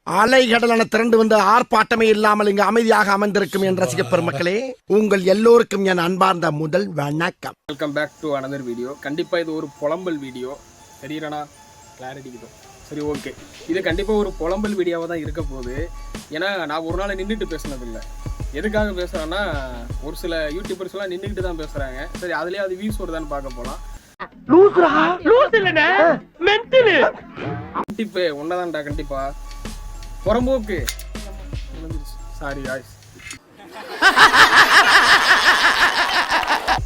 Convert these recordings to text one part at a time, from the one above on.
அலைகடலான திரண்டு வந்து ஆர்ப்பாட்டமே இல்லாமல் இங்கு அமைதியாக அமர்ந்திருக்கும் என் ரசிக பெருமக்களே, உங்கள் எல்லோருக்கும் என் அன்பார்ந்த முதல் வணக்கம். Welcome back to another video. கண்டிப்பாக இது ஒரு புலம்பல் வீடியோ. சரிடா, கிளாரிட்டிக்குதோ சரி, ஓகே. இது கண்டிப்பாக ஒரு புலம்பல் வீடியோவாக தான் இருக்க போகுது. ஏன்னா நான் ஒரு நாள் நின்றுட்டு பேசினதில்லை. எதுக்காக பேசுகிறேன்னா, ஒரு சில யூடியூபர்ஸ்லாம் நின்றுக்கிட்டு தான் பேசுகிறாங்க. சரி, அதுலேயே அது வியூஸ் வருதான்னு பார்க்க போகலாம். கண்டிப்பாக ஒன்னதான்டா, கண்டிப்பாக புறம்போக்கு. சாரி காய்ஸ்,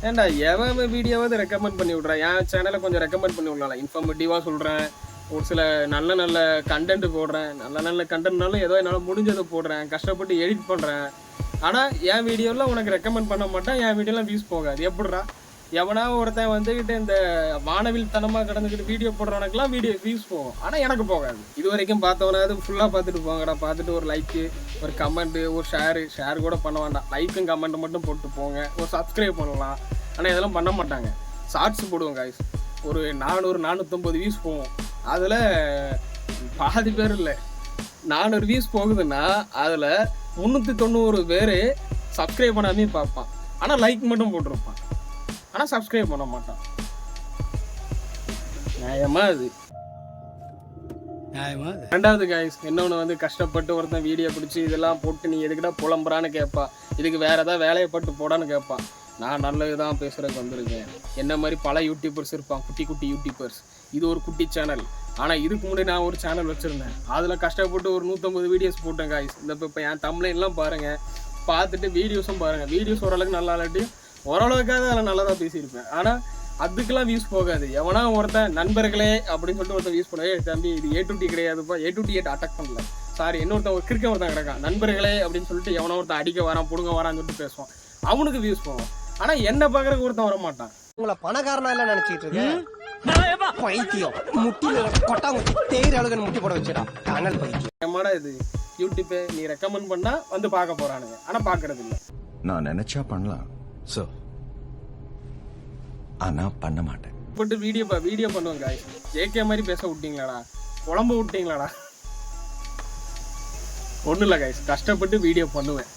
ஏன்டா எவன் வீடியோவாவது ரெக்கமெண்ட் பண்ணி விட்றேன். என் சேனலை கொஞ்சம் ரெக்கமெண்ட் பண்ணி விடலாம். இன்ஃபர்மேட்டிவாக சொல்கிறேன், ஒரு சில நல்ல நல்ல கண்டென்ட் போடுறேன். நல்ல கண்டென்ட்னாலும் ஏதோ என்னால் முடிஞ்சதை போடுறேன், கஷ்டப்பட்டு எடிட் பண்ணுறேன். ஆனால் என் வீடியோலாம் உனக்கு ரெக்கமெண்ட் பண்ண மாட்டேன். என் வீடியோலாம் வியூஸ் போகாது. எப்படிடா? எவனா ஒருத்தன் வந்துக்கிட்டு இந்த வானவில் தனமாக கடந்துக்கிட்டு வீடியோ போடுறவனுக்குலாம் வீடியோ வியூஸ் போகும், ஆனால் எனக்கு போகாது. இது வரைக்கும் பார்த்தவனாவது ஃபுல்லாக பார்த்துட்டு போங்கடா. பார்த்துட்டு ஒரு லைக்கு, ஒரு கமெண்ட்டு, ஒரு ஷேர் கூட பண்ண வேண்டாம். லைக்கும் கமெண்ட்டு மட்டும் போட்டு போங்க. ஒரு சப்ஸ்கிரைப் பண்ணலாம். ஆனால் இதெல்லாம் பண்ண மாட்டாங்க. ஷார்ட்ஸ் போடுவோம் காய்ஸ், ஒரு 400-450 வியூஸ் போகும். அதில் பாதி பேர் இல்லை, 400 வியூஸ் போகுதுன்னா அதில் 390 பேர் சப்ஸ்கிரைப் பண்ணாமே பார்ப்பான். ஆனால் லைக் மட்டும் போட்டிருப்பான், ஆனால் சப்ஸ்கிரைப் பண்ண மாட்டான். நியாயமா அது? ரெண்டாவது காய்ஸ், இன்னொன்று வந்து கஷ்டப்பட்டு ஒருத்தன் வீடியோ பிடிச்சி இதெல்லாம் போட்டு நீ எதுக்கிட்ட புலம்புறான்னு கேட்பா. இதுக்கு வேற ஏதாவது வேலையப்பட்டு போடான்னு கேட்பா. நான் நல்லது தான் பேசுறதுக்கு வந்திருக்கேன். என்ன மாதிரி பல யூடியூபர்ஸ் இருப்பான், குட்டி குட்டி யூடியூபர்ஸ். இது ஒரு குட்டி சேனல். ஆனால் இதுக்கு முன்னாடி நான் ஒரு சேனல் வச்சுருந்தேன். அதில் கஷ்டப்பட்டு ஒரு 150 வீடியோஸ் போட்டேன் காய்ஸ். இந்த இப்போ என் தம்ப்லைன்லாம் பாருங்கள், பார்த்துட்டு வீடியோஸும் பாருங்கள். வீடியோஸ் ஓரளவுக்கு நல்லா இல்லாட்டி ஓரளவுக்காக அதில் நல்லா தான் பேசியிருப்பேன். ஆனால் அதுக்கெல்லாம் வியூஸ் போகாது. எவனா ஒருத்தன் நண்பர்களே அப்படின்னு சொல்லிட்டு ஒருத்தன் வியூஸ் பண்ணவே, தம்பி இது A2T கிடையாதுப்பா, A2T அட்டாக் பண்ணல, சாரி, இன்னொருத்தன் ஒரு கிரிக்கெட் ஒருத்தன் கிடக்கான், நண்பர்களே அப்படின்னு சொல்லிட்டு எவனா ஒருத்தன் அடிக்க வரான், புடுங்க வரான்னு சொல்லிட்டு பேசுவான். அவனுக்கு வியூஸ் போகும். ஆனால் என்ன பார்க்குறக்கு ஒருத்தன் வர மாட்டான். உங்களை பணக்காரனா எல்லாம் நினைச்சிட்டு இருக்கேன். பைத்தியம் முட்டில கொட்டாங்குட்டி தேயிற அளவுக்கு முட்டி போட வச்சிடா சேனல் பைத்தியம். ஏமாடா இது யூடியூப்பை நீ ரெக்கமெண்ட் பண்ணா வந்து பார்க்க போறானுங்க, ஆனால் பார்க்கறது இல்லை. நான் நினைச்சா பண்ணலாம் சார், ஆனா பண்ண மாட்டேன். போட்டு வீடியோ பண்ணுவேன் காய். ஜேகே மாதிரி பேச விட்டீங்களாடா, குழம்பு விட்டீங்களாடா. ஒன்றும் இல்லை காய்ஸ், கஷ்டப்பட்டு வீடியோ பண்ணுவேன்.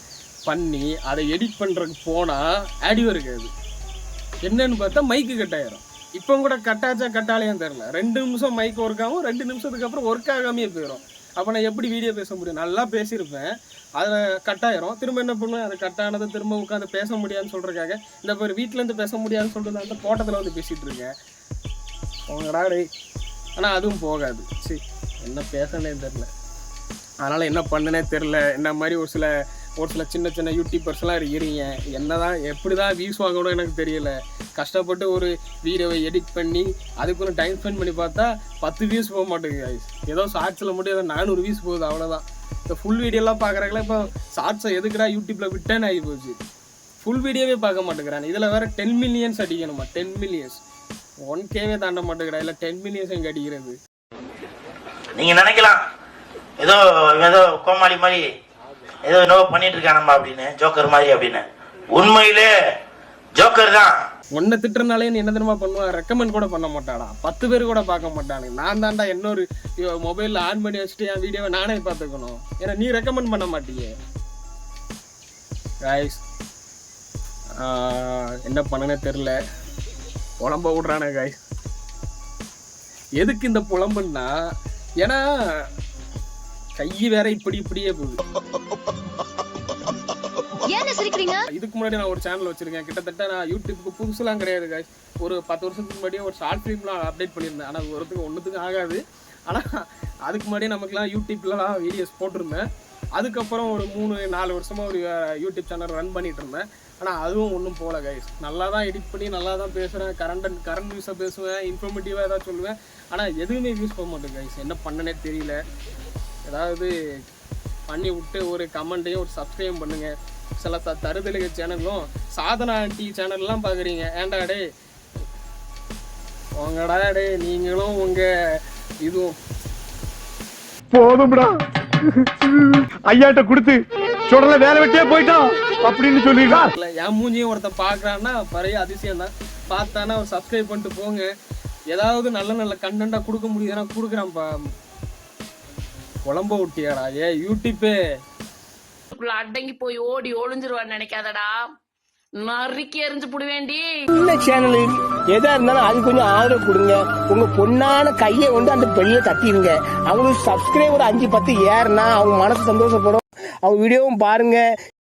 பண்ணி அதை எடிட் பண்ணுறதுக்கு போனால் ஆடியோ இருக்காது. என்னன்னு பார்த்தா மைக்கு கட் ஆயிரும். இப்போ கூட கட்டாச்சா கட்டாலையும் தெரில. 2 நிமிஷம் மைக் ஒர்க் ஆகும், 2 நிமிஷத்துக்கு அப்புறம் ஒர்க் ஆகாமே போயிடும். அப்போ நான் எப்படி வீடியோ பேச முடியும்? நல்லா பேசியிருப்பேன், அதில் கட்டாயிரும். திரும்ப என்ன பண்ணுவேன், அது கட்டானதை திரும்ப உட்காந்து பேச முடியாதுன்னு சொல்கிறதுக்காக இந்த பேர் வீட்டிலேருந்து பேச முடியாதுன்னு சொல்லிட்டு நான் அந்த தோட்டத்தில் வந்து பேசிகிட்டு இருக்கேன். உங்கடா டே. ஆனால் அதுவும் போகாது. சரி, என்ன பேசனே தெரில, அதனால் என்ன பண்ணுனே தெரில. என்ன மாதிரி ஒரு சில சின்ன சின்ன யூடியூபர்ஸ்லாம் இருக்கிறீங்க. என்ன தான் எப்படி தான் வியூஸ் வாங்கணும் எனக்கு தெரியல. கஷ்டப்பட்டு ஒரு வீடியோவை எடிட் பண்ணி அதுக்கு ஒரு டைம் ஸ்பெண்ட் பண்ணி பார்த்தா 10 வியூஸ் போக மாட்டேங்குது காய்ஸ். ஏதோ ஷார்ட்ஸில் மட்டும் ஏதோ 400 வியூஸ் போகுது, அவ்வளோதான். இந்த ஃபுல் வீடியோலாம் பார்க்குறாங்களா? இப்போ ஷார்ட்ஸை எதுக்குடா யூடியூப்பில் விட்டேன்னு ஆகி போச்சு. ஃபுல் வீடியோவே பார்க்க மாட்டேங்கிறான். இதில் வேறு 10 மில்லியன்ஸ் அடிக்கணுமா? 10 மில்லியன்ஸ் 1Kவே தாண்ட மாட்டேங்கிறா. இல்லை 10 மில்லியன்ஸ் எங்கே அடிக்கிறது? நீங்கள் நினைக்கலாம் ஏதோ கோமாளி மாதிரி ஏதோ என்னவோ பண்ணிட்டு இருக்கானம்மா அப்படின்னு, ஜோக்கர் மாதிரி அப்படின்னு. உண்மையிலே ஜோக்கர் தான். ஒன்றை திட்டுறனாலே நீ என்ன தெரியுமா பண்ணுவான்? ரெக்கமெண்ட் கூட பண்ண மாட்டாடா. 10 பேர் கூட பார்க்க மாட்டானு. நான் தான்டா இன்னொரு மொபைலில் ஆன் பண்ணி வச்சுட்டு என் வீடியோவை நானே பார்த்துக்கணும். ஏன்னா நீ ரெக்கமெண்ட் பண்ண மாட்டீங்க காய்ஸ். என்ன பண்ணனே தெரில, புலம்ப விட்றானே காய்ஸ். எதுக்கு இந்த புலம்புன்னா, ஏன்னா கை வேற இப்படியே போகுது. இதுக்கு முன்னாடி நான் ஒரு சேனல் வச்சிருக்கேன். கிட்டத்தட்ட நான் யூடியூப்க்கு புதுசுலாம் கிடையாது காய்ஸ். ஒரு 10 வருஷத்துக்கு முன்னாடியே ஒரு ஷார்ட் ஃபிலிம்லாம் அப்டேட் பண்ணியிருந்தேன். ஆனால் ஒன்றுத்துக்கும் ஆகாது. ஆனால் அதுக்கு முன்னாடி நமக்குலாம் யூடியூப்லலாம் வீடியோஸ் போட்டிருந்தேன். அதுக்கப்புறம் ஒரு 3-4 வருஷமாக ஒரு யூடியூப் சேனல் ரன் பண்ணிட்டு இருந்தேன். ஆனால் அதுவும் ஒன்றும் போகல கைஸ். நல்லா தான் எடிட் பண்ணி நல்லா தான் பேசுகிறேன், கரண்ட் நியூஸை பேசுவேன், இன்ஃபர்மேட்டிவாக ஏதாவது சொல்லுவேன். ஆனால் எதுவுமே யூஸ் பண்ண மாட்டேன் கைஸ். என்ன பண்ணனே தெரியல. ஏதாவது பண்ணி விட்டு ஒரு கமெண்ட்டையும் ஒரு சப்ஸ்கிரைப் பண்ணுங்கள். சில தருதலுக சேனலும் சாதனா ஆண்டி சேனல்லாம் பார்க்குறீங்க. ஏன்டா டே உங்கடா டே, நீங்களும் உங்கள் இதுவும் போதும்டா, ஐயாட்ட கொடுத்து சொல்ல வேலை வெட்டியே போயிட்டோம் அப்படின்னு சொல்லிடலாம். என் மூஞ்சியும் ஒருத்தன் பார்க்குறான்னா பழைய அதிசயம் தான். பார்த்தானா ஒரு சப்ஸ்கிரைப் பண்ணிட்டு போங்க. ஏதாவது நல்ல கண்டென்ட்டாக கொடுக்க முடியுதுன்னா கொடுக்குறான்ப்பா. குழம்ப விட்டியாடா யூடியூப்பே அடங்கி போய் ஓடி ஒளிஞ்சிருவான்னு நினைக்காதடா, நறுக்கி எறிஞ்சு புடுவேண்டி. இந்த சேனல் எதா இருந்தாலும் அது கொஞ்சம் ஆதரவு கொடுங்க. உங்க பொண்ணான கையை கொண்டு அந்த பெண்ணில தட்டிடுங்க. அவங்களுக்கு சப்ஸ்கிரைபர் 5-10 ஏறுனா அவங்க மனசு சந்தோஷப்படும். அவங்க வீடியோவும் பாருங்க.